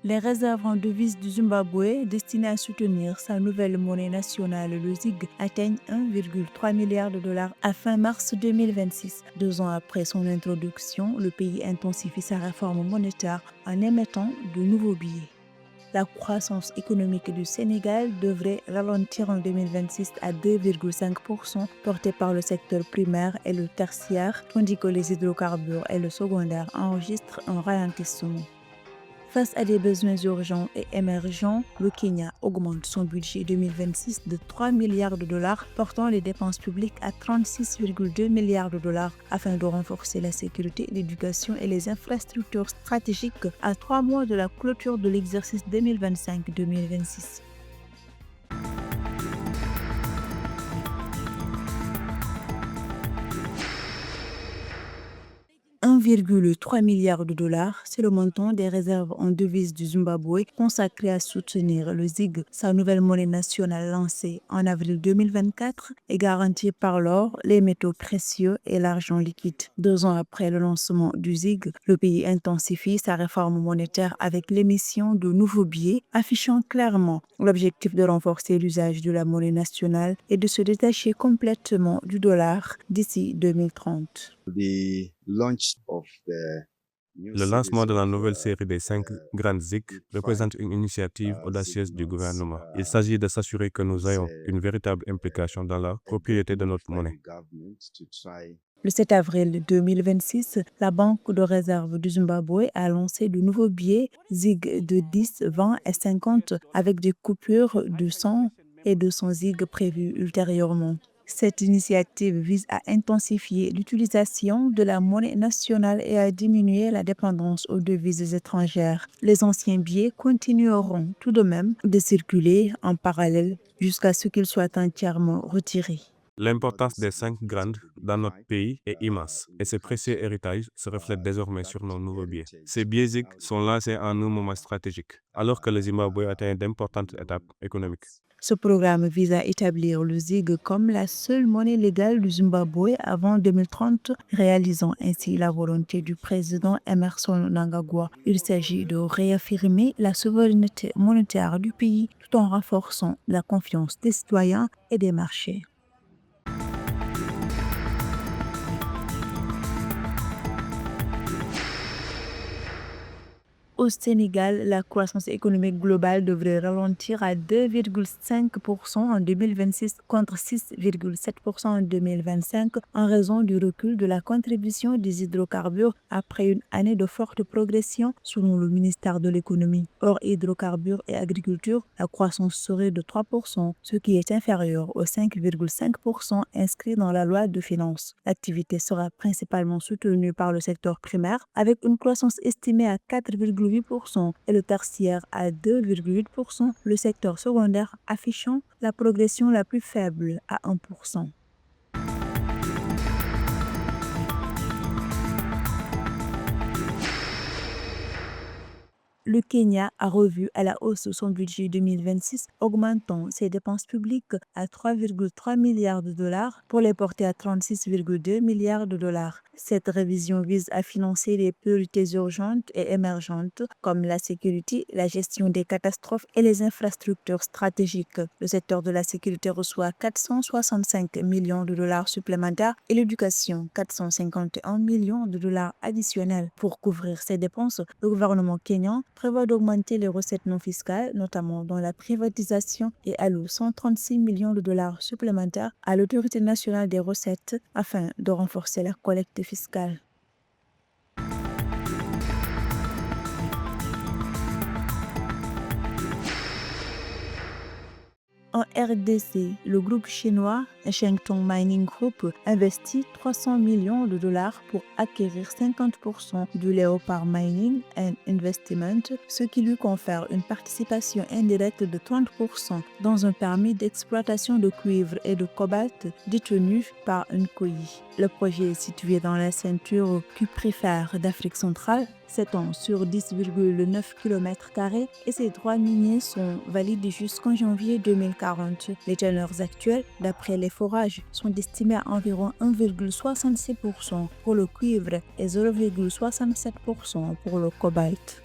Les réserves en devises du Zimbabwe, destinées à soutenir sa nouvelle monnaie nationale, le ZiG, atteignent 1,3 milliard de dollars à fin mars 2026. 2 ans après son introduction, le pays intensifie sa réforme monétaire en émettant de nouveaux billets. La croissance économique du Sénégal devrait ralentir en 2026 à 2,5%, portée par le secteur primaire et le tertiaire, tandis que les hydrocarbures et le secondaire enregistrent un ralentissement. Face à des besoins urgents et émergents, le Kenya augmente son budget 2026 de 3 milliards de dollars, portant les dépenses publiques à 36,2 milliards de dollars afin de renforcer la sécurité, l'éducation et les infrastructures stratégiques à 3 mois de la clôture de l'exercice 2025-2026. 1,3 milliard de dollars, c'est le montant des réserves en devises du Zimbabwe consacrées à soutenir le ZiG, sa nouvelle monnaie nationale lancée en avril 2024 et garantie par l'or, les métaux précieux et l'argent liquide. 2 ans après le lancement du ZiG, le pays intensifie sa réforme monétaire avec l'émission de nouveaux billets, affichant clairement l'objectif de renforcer l'usage de la monnaie nationale et de se détacher complètement du dollar d'ici 2030. Le lancement de la nouvelle série des 5 grandes ZiG représente une initiative audacieuse du gouvernement. Il s'agit de s'assurer que nous ayons une véritable implication dans la propriété de notre monnaie. Le 7 avril 2026, la Banque de réserve du Zimbabwe a lancé de nouveaux billets ZiG de 10, 20 et 50 avec des coupures de 100 et 200 ZiG prévues ultérieurement. Cette initiative vise à intensifier l'utilisation de la monnaie nationale et à diminuer la dépendance aux devises étrangères. Les anciens billets continueront tout de même de circuler en parallèle jusqu'à ce qu'ils soient entièrement retirés. L'importance des 5 grandes dans notre pays est immense et ce précieux héritage se reflète désormais sur nos nouveaux billets. Ces billets ZiG sont lancés en un moment stratégique, alors que le Zimbabwe atteint d'importantes étapes économiques. Ce programme vise à établir le ZiG comme la seule monnaie légale du Zimbabwe avant 2030, réalisant ainsi la volonté du président Emmerson Mnangagwa. Il s'agit de réaffirmer la souveraineté monétaire du pays tout en renforçant la confiance des citoyens et des marchés. Au Sénégal, la croissance économique globale devrait ralentir à 2,5% en 2026 contre 6,7% en 2025 en raison du recul de la contribution des hydrocarbures après une année de forte progression selon le ministère de l'économie. Hors hydrocarbures et agriculture, la croissance serait de 3%, ce qui est inférieur aux 5,5% inscrits dans la loi de finances. L'activité sera principalement soutenue par le secteur primaire avec une croissance estimée à 4,8% et le tertiaire à 2,8%, le secteur secondaire affichant la progression la plus faible à 1%. Le Kenya a revu à la hausse son budget 2026, augmentant ses dépenses publiques à 3,3 milliards de dollars pour les porter à 36,2 milliards de dollars. Cette révision vise à financer les priorités urgentes et émergentes comme la sécurité, la gestion des catastrophes et les infrastructures stratégiques. Le secteur de la sécurité reçoit 465 millions de dollars supplémentaires et l'éducation 451 millions de dollars additionnels. Pour couvrir ces dépenses, le gouvernement kényan prévoit d'augmenter les recettes non fiscales, notamment dans la privatisation, et alloue 136 millions de dollars supplémentaires à l'Autorité nationale des recettes afin de renforcer la collecte fiscale. En RDC, le groupe chinois Shengtong Mining Group investit 300 millions de dollars pour acquérir 50% du Leopard Mining and Investment, ce qui lui confère une participation indirecte de 30% dans un permis d'exploitation de cuivre et de cobalt détenu par Nkoyi. Le projet est situé dans la ceinture cuprifère d'Afrique centrale, s'étend sur 10,9 km² et ses droits miniers sont valides jusqu'en janvier 2040. Les teneurs actuelles, d'après les forages, sont estimées à environ 1,66% pour le cuivre et 0,67% pour le cobalt.